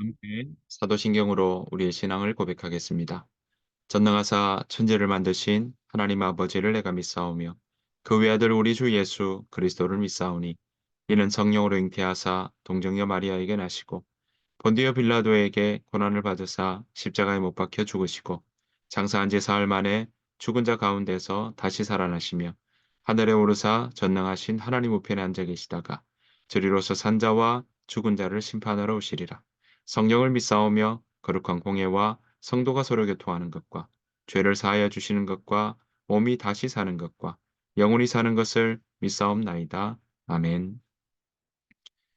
함께 사도신경으로 우리의 신앙을 고백하겠습니다. 전능하사 천지를 만드신 하나님 아버지를 내가 믿사오며 그 외아들 우리 주 예수 그리스도를 믿사오니 이는 성령으로 잉태하사 동정녀 마리아에게 나시고 본디오 빌라도에게 고난을 받으사 십자가에 못 박혀 죽으시고 장사한 지 사흘 만에 죽은 자 가운데서 다시 살아나시며 하늘에 오르사 전능하신 하나님 우편에 앉아 계시다가 저리로서 산자와 죽은 자를 심판하러 오시리라. 성령을 믿사오며 거룩한 공예와 성도가 서로 교통하는 것과 죄를 사하여 주시는 것과 몸이 다시 사는 것과 영원히 사는 것을 믿사옵나이다. 아멘.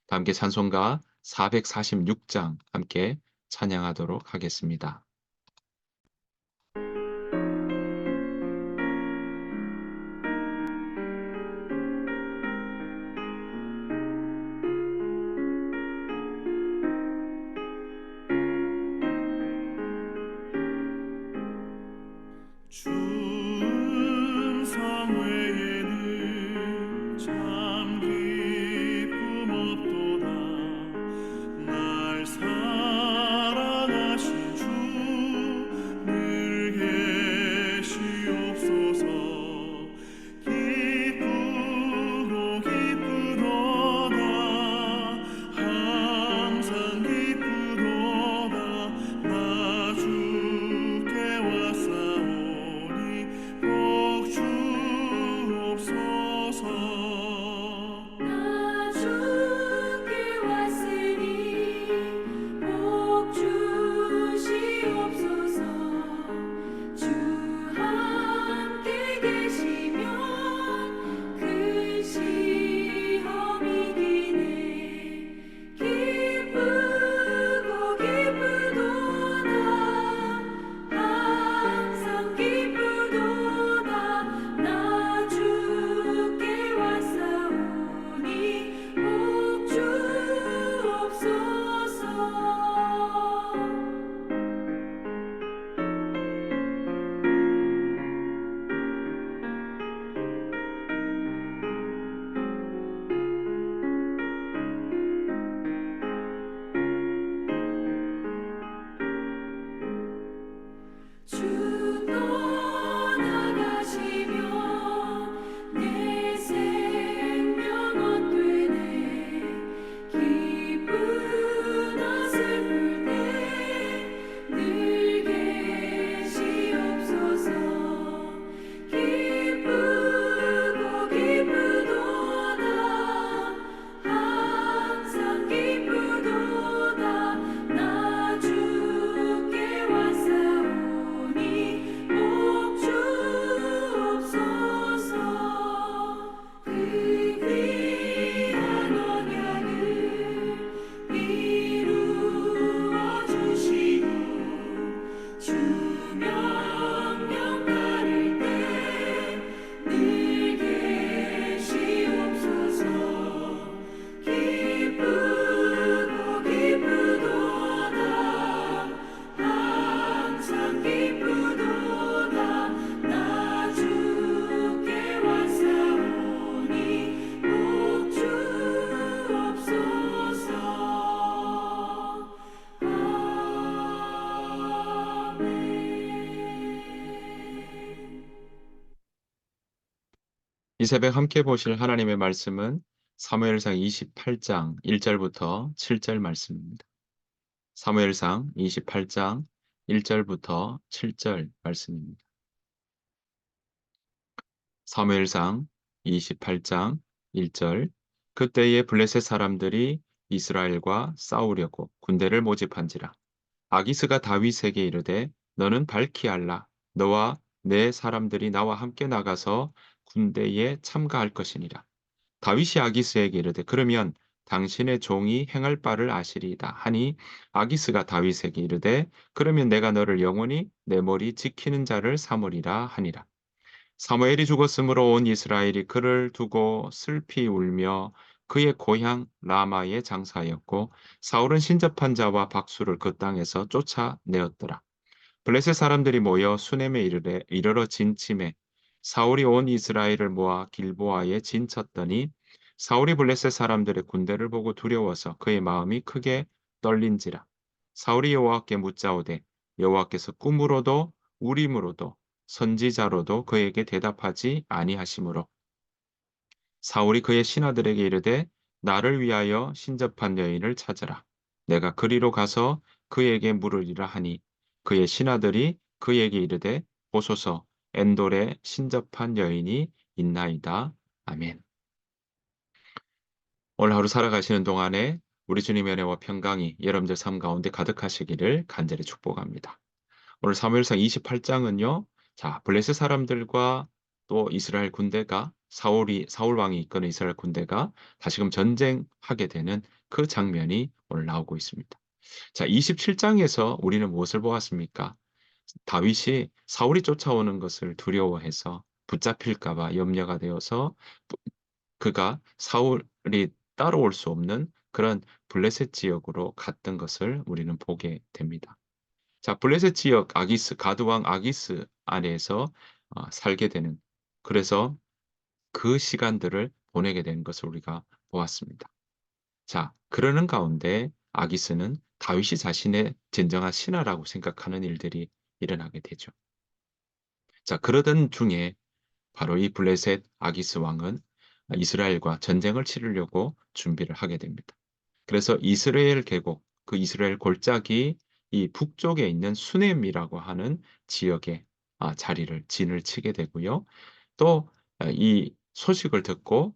다 함께 찬송가 446장 함께 찬양하도록 하겠습니다. 충성 외에는 참 기쁨 없도다. 날 사랑하신 주 늘 계시옵소서. 기쁘고 기쁘도다. 항상 기쁘도다. 나 주께 왔사오니 복 주옵소서. 나 주께 왔으니 복 주시옵소서. 주 함께 계시면 그 시험이 기네. 기쁘고 기쁘도다. 항상 기쁘도다. 나 주께 왔사오니 복 주옵소서. 주 떠나가시면 내 생명 헛되네. 기쁘나 슬플 때 늘 계시옵소서. 기쁘고 기쁘도다. 항상 기쁘도다. 나 주께 왔사오니 복 주옵소서. 그 귀한 언약을 이루어 주시고 주 명령 따를 때 늘 계시옵소서. 기쁘고 기쁘도다. 항상 기쁘도다. 나 주께 왔사오니 복 주옵소서. 아멘. 이 새벽 함께 보실 하나님의 말씀은 사무엘상 28장 1절부터 7절 말씀입니다. 사무엘상 28장 1절부터 7절 말씀입니다. 사무엘상 28장 1절 그때에 블레셋 사람들이 이스라엘과 싸우려고 군대를 모집한지라. 아기스가 다윗에게 이르되 너는 밝히 알라. 너와 내 사람들이 나와 함께 나가서 군대에 참가할 것이니라. 다윗이 아기스에게 이르되 그러면 당신의 종이 행할 바를 아시리이다 하니 아기스가 다윗에게 이르되 그러면 내가 너를 영원히 내 머리 지키는 자를 삼으리라 하니라. 사무엘이 죽었으므로 온 이스라엘이 그를 두고 슬피 울며 그의 고향 라마에 장사하였고 사울은 신접한 자와 박수를 그 땅에서 쫓아내었더라. 블레셋 사람들이 모여 수넴에 이르러 진침해 사울이 온 이스라엘을 모아 길보아에 진쳤더니 사울이 블레셋 사람들의 군대를 보고 두려워서 그의 마음이 크게 떨린지라. 사울이 여호와께 묻자오되 여호와께서 꿈으로도 우림으로도 선지자로도 그에게 대답하지 아니하시므로 사울이 그의 신하들에게 이르되 나를 위하여 신접한 여인을 찾으라. 내가 그리로 가서 그에게 물으리라 하니 그의 신하들이 그에게 이르되 보소서 엔돌에 신접한 여인이 있나이다. 아멘. 오늘 하루 살아가시는 동안에 우리 주님의 은혜와 평강이 여러분들 삶 가운데 가득하시기를 간절히 축복합니다. 오늘 사무엘상 28장은요. 자, 블레셋 사람들과 또 이스라엘 군대가 사울 왕이 이끄는 이스라엘 군대가 다시금 전쟁하게 되는 그 장면이 오늘 나오고 있습니다. 자, 27장에서 우리는 무엇을 보았습니까? 다윗이 사울이 쫓아오는 것을 두려워해서 붙잡힐까 봐 염려가 되어서 그가 사울이 따라올 수 없는 그런 블레셋 지역으로 갔던 것을 우리는 보게 됩니다. 자, 블레셋 지역 아기스, 가드왕 아기스 안에서 살게 되는, 그래서 그 시간들을 보내게 된 것을 우리가 보았습니다. 자, 그러는 가운데 아기스는 다윗이 자신의 진정한 신하라고 생각하는 일들이 일어나게 되죠. 자, 그러던 중에 바로 이 블레셋 아기스 왕은 이스라엘과 전쟁을 치르려고 준비를 하게 됩니다. 그래서 이스라엘 계곡, 그 이스라엘 골짜기 이 북쪽에 있는 수넴이라고 하는 지역에 진을 치게 되고요. 또 이 소식을 듣고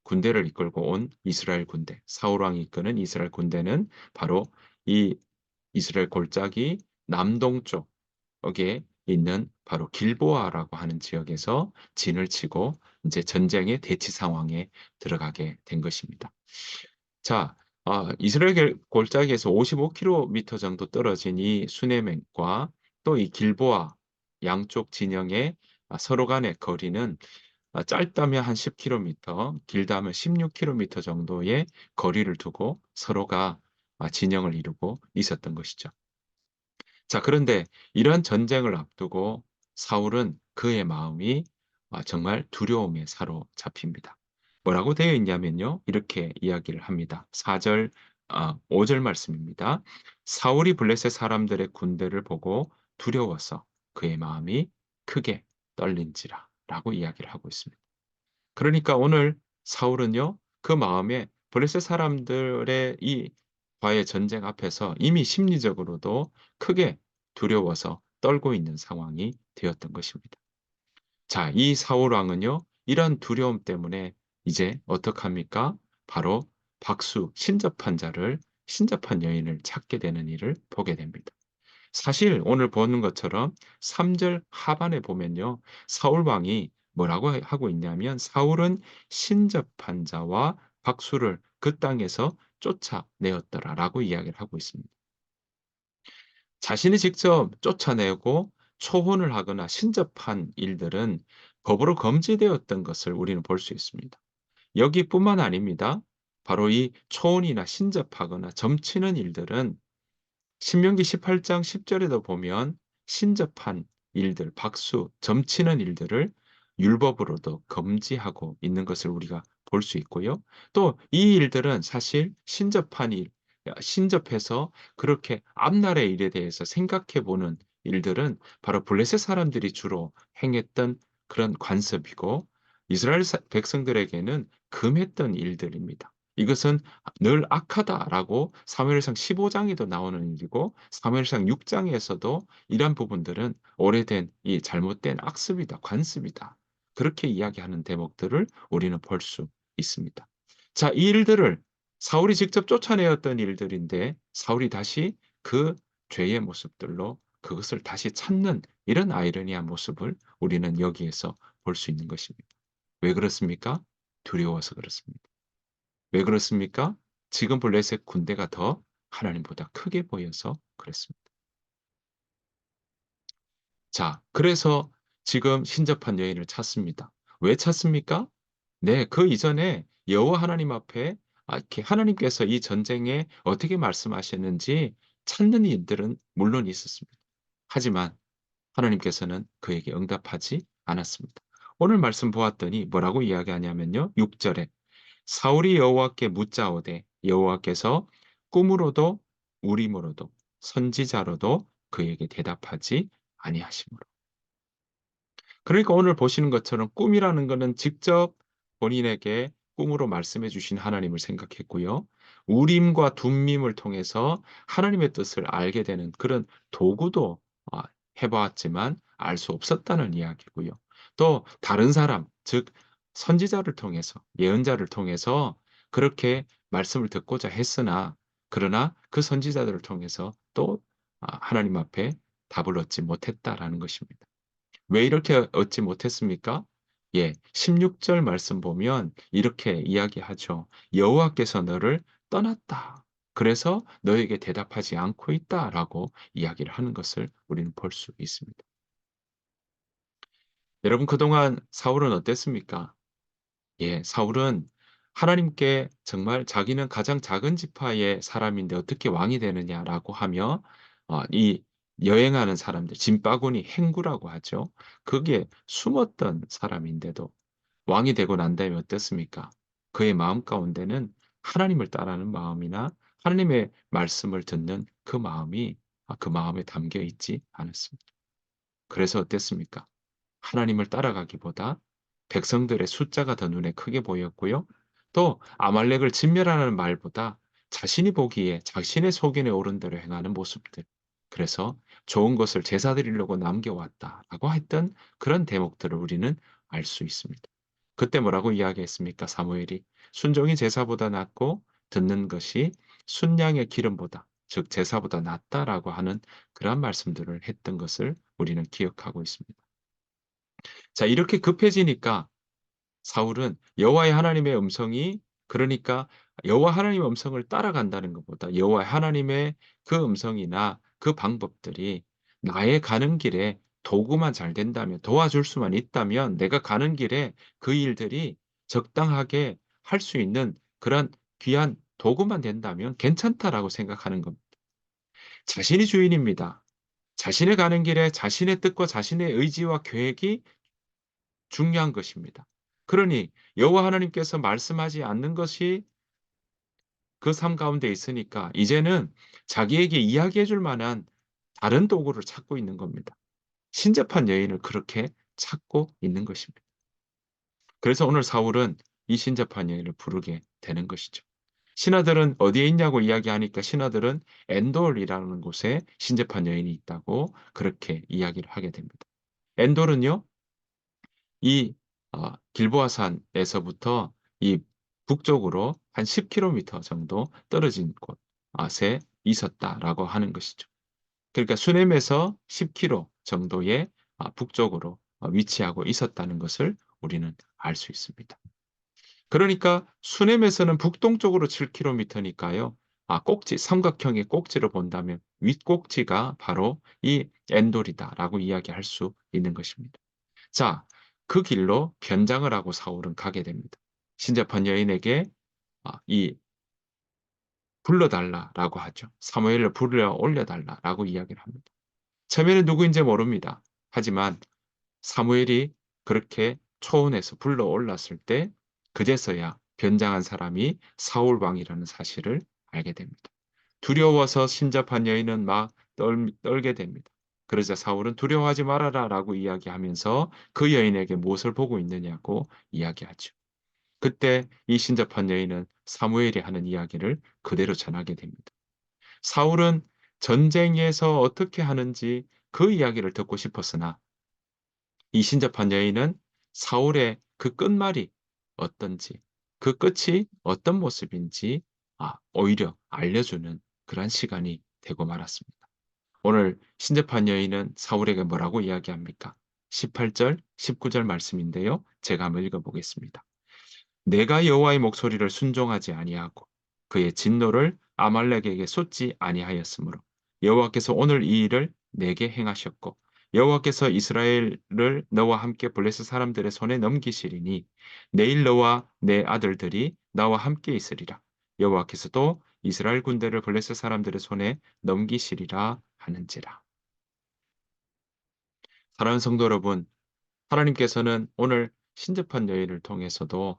군대를 이끌고 온 이스라엘 군대, 사울 왕이 이끄는 이스라엘 군대는 바로 이 이스라엘 골짜기 남동쪽에 있는 바로 길보아라고 하는 지역에서 진을 치고 이제 전쟁의 대치 상황에 들어가게 된 것입니다. 자, 이스라엘 골짜기에서 55km 정도 떨어진 이 수네멘과 또 이 길보아 양쪽 진영의 서로 간의 거리는 짧다면 한 10km, 길다면 16km 정도의 거리를 두고 서로가 진영을 이루고 있었던 것이죠. 자, 그런데 이러한 전쟁을 앞두고 사울은 그의 마음이 정말 두려움에 사로잡힙니다. 뭐라고 되어 있냐면요. 이렇게 이야기를 합니다. 4절, 5절 말씀입니다. 사울이 블레셋 사람들의 군대를 보고 두려워서 그의 마음이 크게 떨린지라 라고 이야기를 하고 있습니다. 그러니까 오늘 사울은요. 그 마음에 블레셋 사람들의 이 과의 전쟁 앞에서 이미 심리적으로도 크게 두려워서 떨고 있는 상황이 되었던 것입니다. 자, 이 사울 왕은요. 이런 두려움 때문에 이제 어떡합니까? 바로 신접한 여인을 찾게 되는 일을 보게 됩니다. 사실 오늘 보는 것처럼 3절 하반에 보면요. 사울 왕이 뭐라고 하고 있냐면 사울은 신접한 자와 박수를 그 땅에서 쫓아내었더라라고 이야기를 하고 있습니다. 자신이 직접 쫓아내고 초혼을 하거나 신접한 일들은 법으로 금지되었던 것을 우리는 볼 수 있습니다. 여기뿐만 아닙니다. 바로 이 초혼이나 신접하거나 점치는 일들은 신명기 18장 10절에도 보면 신접한 일들, 박수, 점치는 일들을 율법으로도 금지하고 있는 것을 우리가 볼 수 있고요. 또 이 일들은 사실 신접한 일, 신접해서 그렇게 앞날의 일에 대해서 생각해 보는 일들은 바로 블레셋 사람들이 주로 행했던 그런 관습이고 이스라엘 백성들에게는 금했던 일들입니다. 이것은 늘 악하다라고 사무엘상 15장에도 나오는 일이고 사무엘상 6장에서도 이러한 부분들은 오래된 이 잘못된 악습이다, 관습이다. 그렇게 이야기하는 대목들을 우리는 볼 수 있습니다. 자, 이 일들을 사울이 직접 쫓아내었던 일들인데 사울이 다시 그 죄의 모습들로 그것을 다시 찾는 이런 아이러니한 모습을 우리는 여기에서 볼 수 있는 것입니다. 왜 그렇습니까? 두려워서 그렇습니다. 왜 그렇습니까? 지금 블레셋 군대가 더 하나님보다 크게 보여서 그랬습니다. 자, 그래서 지금 신접한 여인을 찾습니다. 왜 찾습니까? 네, 그 이전에 여호와 하나님 앞에 이렇게 하나님께서 이 전쟁에 어떻게 말씀하셨는지 찾는 일들은 물론 있었습니다. 하지만 하나님께서는 그에게 응답하지 않았습니다. 오늘 말씀 보았더니 뭐라고 이야기하냐면요. 6절에 사울이 여호와께 묻자오되 여호와께서 꿈으로도 우림으로도 선지자로도 그에게 대답하지 아니하시므로. 그러니까 오늘 보시는 것처럼 꿈이라는 것은 직접 본인에게 꿈으로 말씀해 주신 하나님을 생각했고요. 우림과 둠밈을 통해서 하나님의 뜻을 알게 되는 그런 도구도 아 해 보았지만 알 수 없었다는 이야기고요. 또 다른 사람, 즉 선지자를 통해서 예언자를 통해서 그렇게 말씀을 듣고자 했으나 그러나 그 선지자들을 통해서 또 하나님 앞에 답을 얻지 못했다라는 것입니다. 왜 이렇게 얻지 못했습니까? 예. 16절 말씀 보면 이렇게 이야기하죠. "여호와께서 너를 떠났다. 그래서 너에게 대답하지 않고 있다."라고 이야기를 하는 것을 우리는 볼 수 있습니다. 여러분 그동안 사울은 어땠습니까? 예. 사울은 하나님께 정말 자기는 가장 작은 지파의 사람인데 어떻게 왕이 되느냐라고 하며 이 여행하는 사람들 짐바구니 행구라고 하죠. 거기에 숨었던 사람인데도 왕이 되고 난 다음에 어땠습니까? 그의 마음 가운데는 하나님을 따르는 마음이나 하나님의 말씀을 듣는 그 마음이 그 마음에 담겨 있지 않았습니다. 그래서 어땠습니까? 하나님을 따라가기보다 백성들의 숫자가 더 눈에 크게 보였고요. 또 아말렉을 진멸하는 말보다 자신이 보기에 자신의 소견에 오른 대로 행하는 모습들. 그래서 좋은 것을 제사 드리려고 남겨왔다라고 했던 그런 대목들을 우리는 알 수 있습니다. 그때 뭐라고 이야기했습니까? 사무엘이 순종이 제사보다 낫고 듣는 것이 순양의 기름보다 즉 제사보다 낫다라고 하는 그러한 말씀들을 했던 것을 우리는 기억하고 있습니다. 자, 이렇게 급해지니까 사울은 여호와의 하나님의 음성이 그러니까 여호와 하나님의 음성을 따라간다는 것보다 여호와 하나님의 그 음성이나 그 방법들이 나의 가는 길에 도구만 잘 된다면 도와줄 수만 있다면 내가 가는 길에 그 일들이 적당하게 할 수 있는 그런 귀한 도구만 된다면 괜찮다라고 생각하는 겁니다. 자신이 주인입니다. 자신의 가는 길에 자신의 뜻과 자신의 의지와 계획이 중요한 것입니다. 그러니 여호와 하나님께서 말씀하지 않는 것이 그 삶 가운데 있으니까 이제는 자기에게 이야기해 줄 만한 다른 도구를 찾고 있는 겁니다. 신접한 여인을 그렇게 찾고 있는 것입니다. 그래서 오늘 사울은 이 신접한 여인을 부르게 되는 것이죠. 신하들은 어디에 있냐고 이야기하니까 신하들은 엔돌이라는 곳에 신접한 여인이 있다고 그렇게 이야기를 하게 됩니다. 엔돌은요. 이 길보아산에서부터 이 북쪽으로 한 10 킬로미터 정도 떨어진 곳에 있었다라고 하는 것이죠. 그러니까 수넴에서 10 킬로 정도의 북쪽으로 위치하고 있었다는 것을 우리는 알 수 있습니다. 그러니까 수넴에서는 북동쪽으로 7 킬로미터니까요. 꼭지 삼각형의 꼭지로 본다면 윗꼭지가 바로 이 엔돌이다라고 이야기할 수 있는 것입니다. 자, 그 길로 변장을 하고 사울은 가게 됩니다. 신접한 여인에게 이 "불러 달라."라고 하죠. "사무엘을 불러 올려 달라."라고 이야기를 합니다. 처음에는 누구인지 모릅니다. 하지만 사무엘이 그렇게 초원에서 불러 올랐을 때 그제서야 변장한 사람이 사울 왕이라는 사실을 알게 됩니다. 두려워서 신접한 여인은 막 떨게 됩니다. 그러자 사울은 "두려워하지 말아라."라고 이야기하면서 그 여인에게 무엇을 보고 있느냐고 이야기하죠. 그때 이 신접한 여인은 사무엘이 하는 이야기를 그대로 전하게 됩니다. 사울은 전쟁에서 어떻게 하는지 그 이야기를 듣고 싶었으나 이 신접한 여인은 사울의 그 끝말이 어떤지, 그 끝이 어떤 모습인지 오히려 알려주는 그러한 시간이 되고 말았습니다. 오늘 신접한 여인은 사울에게 뭐라고 이야기합니까? 18절, 19절 말씀인데요. 제가 한번 읽어보겠습니다. 내가 여호와의 목소리를 순종하지 아니하고 그의 진노를 아말렉에게 쏟지 아니하였으므로 여호와께서 오늘 이 일을 내게 행하셨고 여호와께서 이스라엘을 너와 함께 블레셋 사람들의 손에 넘기시리니 내일 너와 내 아들들이 나와 함께 있으리라. 여호와께서도 이스라엘 군대를 블레셋 사람들의 손에 넘기시리라 하는지라. 사랑하는 성도 여러분, 하나님께서는 오늘 신접한 여인을 통해서도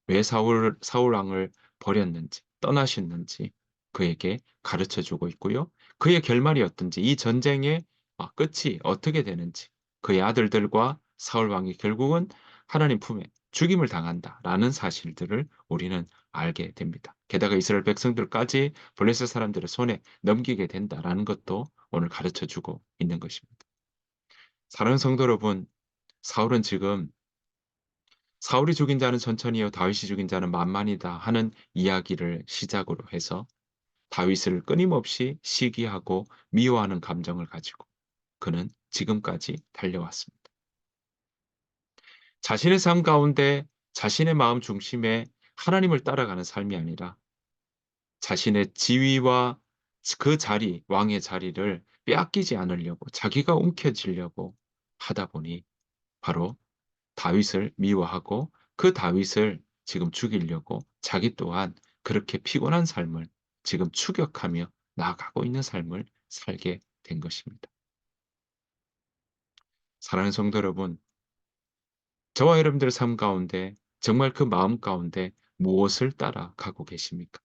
왜 사울 왕을 버렸는지, 떠나셨는지, 그에게 가르쳐 주고 있고요. 그의 결말이 어떤지, 이 전쟁의 끝이 어떻게 되는지, 그의 아들들과 사울 왕이 결국은 하나님 품에 죽임을 당한다라는 사실들을 우리는 알게 됩니다. 게다가 이스라엘 백성들까지 블레셋 사람들의 손에 넘기게 된다라는 것도 오늘 가르쳐 주고 있는 것입니다. 사랑하는 성도 여러분, 사울은 지금 사울이 죽인 자는 천천히요, 다윗이 죽인 자는 만만이다 하는 이야기를 시작으로 해서 다윗을 끊임없이 시기하고 미워하는 감정을 가지고 그는 지금까지 달려왔습니다. 자신의 삶 가운데 자신의 마음 중심에 하나님을 따라가는 삶이 아니라 자신의 지위와 그 자리, 왕의 자리를 빼앗기지 않으려고 자기가 움켜쥐려고 하다 보니 바로 다윗을 미워하고 그 다윗을 지금 죽이려고 자기 또한 그렇게 피곤한 삶을 지금 추격하며 나아가고 있는 삶을 살게 된 것입니다. 사랑하는 성도 여러분, 저와 여러분들의 삶 가운데 정말 그 마음 가운데 무엇을 따라가고 계십니까?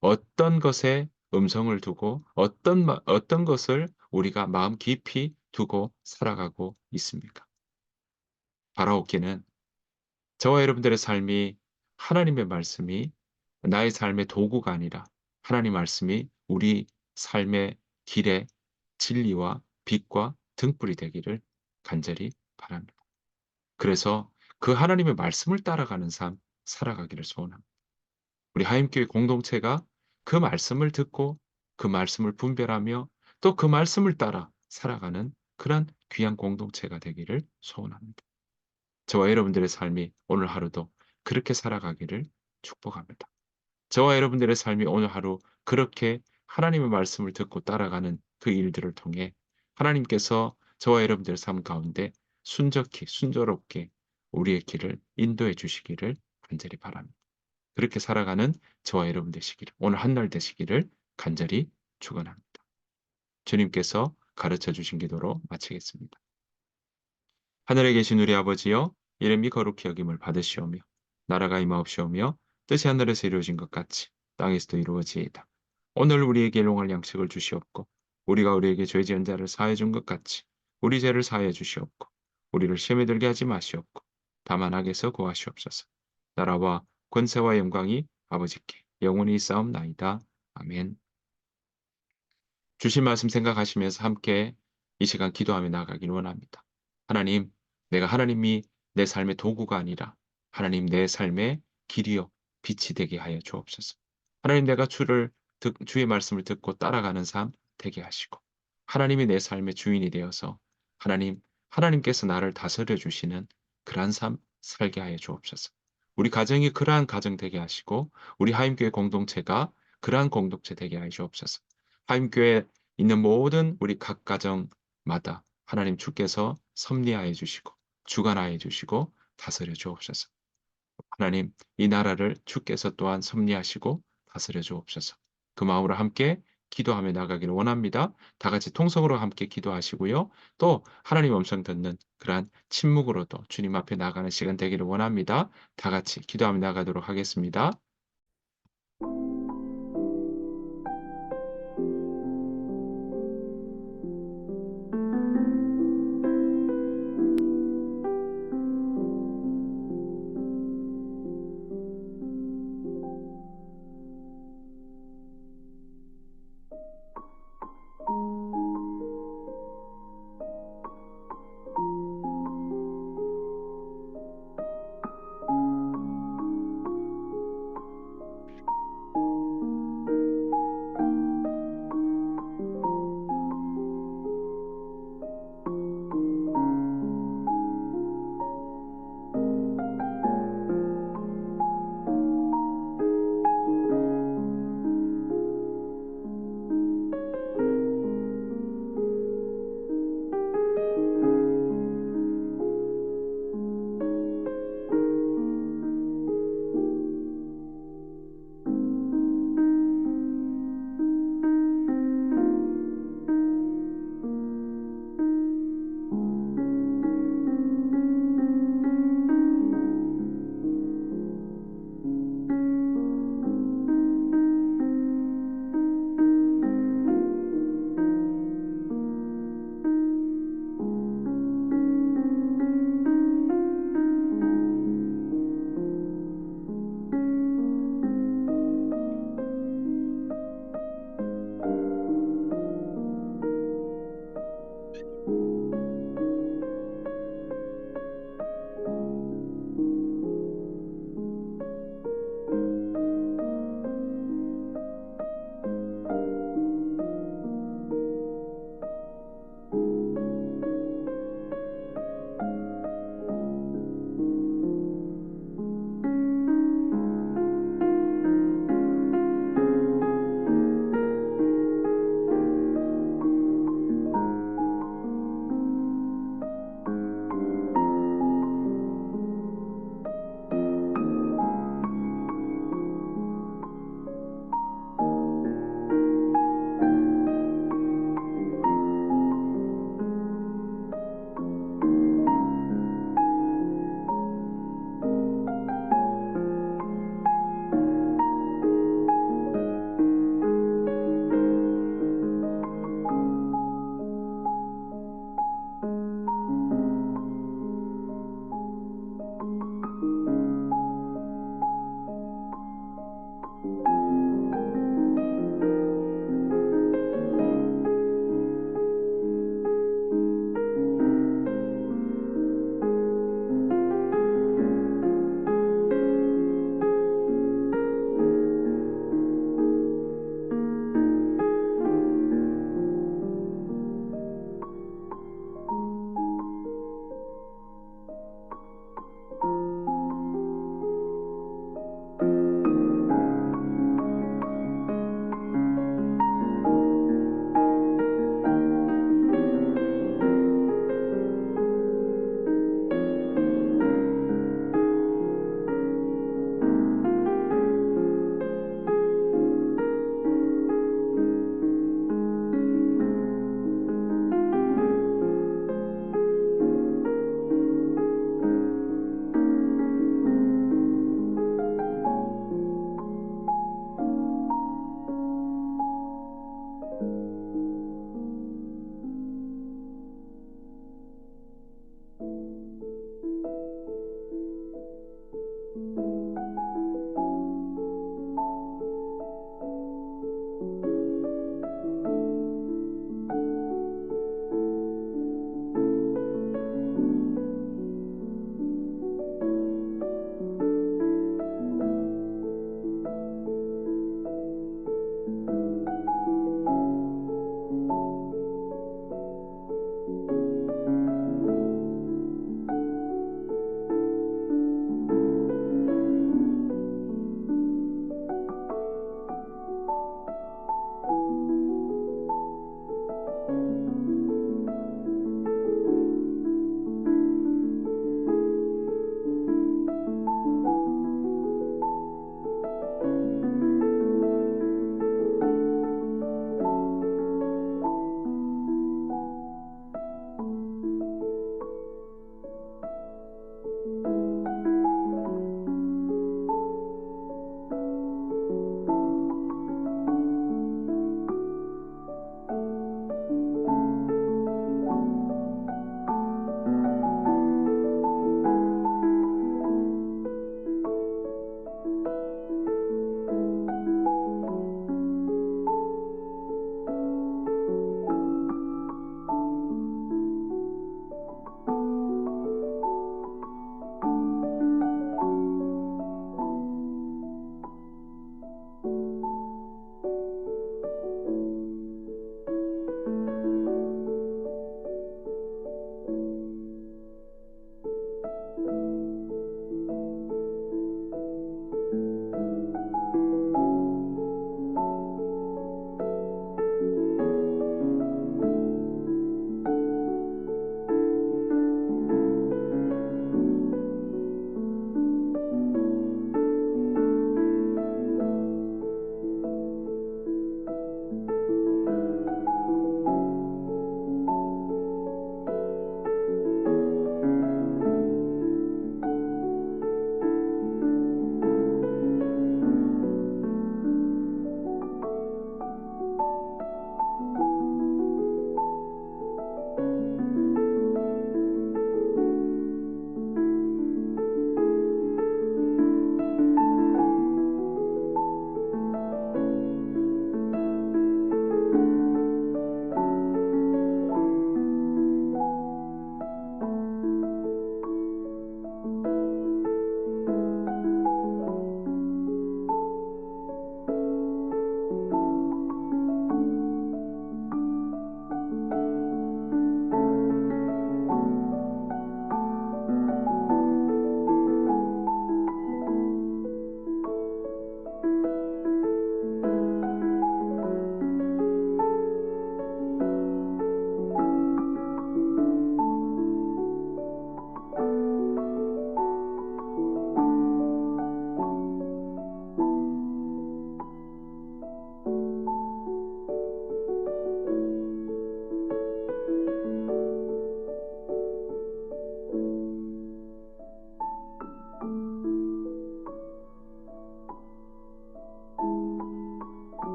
어떤 것에 음성을 두고 어떤 것을 우리가 마음 깊이 두고 살아가고 있습니까? 바라옵기는 저와 여러분들의 삶이 하나님의 말씀이 나의 삶의 도구가 아니라 하나님 말씀이 우리 삶의 길의 진리와 빛과 등불이 되기를 간절히 바랍니다. 그래서 그 하나님의 말씀을 따라가는 삶 살아가기를 소원합니다. 우리 하임교회 공동체가 그 말씀을 듣고 그 말씀을 분별하며 또 그 말씀을 따라 살아가는 그런 귀한 공동체가 되기를 소원합니다. 저와 여러분들의 삶이 오늘 하루도 그렇게 살아가기를 축복합니다. 저와 여러분들의 삶이 오늘 하루 그렇게 하나님의 말씀을 듣고 따라가는 그 일들을 통해 하나님께서 저와 여러분들의 삶 가운데 순적히 순조롭게 우리의 길을 인도해 주시기를 간절히 바랍니다. 그렇게 살아가는 저와 여러분 되시기를, 오늘 한날 되시기를 간절히 축원합니다. 주님께서 가르쳐 주신 기도로 마치겠습니다. 하늘에 계신 우리 아버지여, 이름이 거룩히 여김을 받으시오며 나라가 임하옵시오며 뜻이 하늘에서 이루어진 것 같이 땅에서도 이루어지이다. 오늘 우리에게 일용할 양식을 주시옵고 우리가 우리에게 죄 지은 자를 사하여 준 것 같이 우리 죄를 사하여 주시옵고 우리를 시험에 들게 하지 마시옵고 다만 악에서 구하시옵소서. 나라와 권세와 영광이 아버지께 영원히 있사옵나이다. 아멘. 주신 말씀 생각하시면서 함께 이 시간 기도하며 나아가길 원합니다. 하나님, 내가 하나님이 내 삶의 도구가 아니라 하나님 내 삶의 길이요 빛이 되게 하여 주옵소서. 하나님, 내가 주의 말씀을 듣고 따라가는 삶 되게 하시고 하나님이 내 삶의 주인이 되어서 하나님께서 나를 다스려 주시는 그러한 삶 살게 하여 주옵소서. 우리 가정이 그러한 가정 되게 하시고 우리 하임교회 공동체가 그러한 공동체 되게 하여 주옵소서. 하임교회 있는 모든 우리 각 가정마다 하나님 주께서 섭리하여 주시고 주관하여 주시고 다스려 주옵소서. 하나님, 이 나라를 주께서 또한 섭리하시고 다스려 주옵소서. 그 마음으로 함께 기도하며 나가기를 원합니다. 다 같이 통성으로 함께 기도하시고요. 또 하나님 음성 듣는 그러한 침묵으로도 주님 앞에 나가는 시간 되기를 원합니다. 다 같이 기도하며 나가도록 하겠습니다.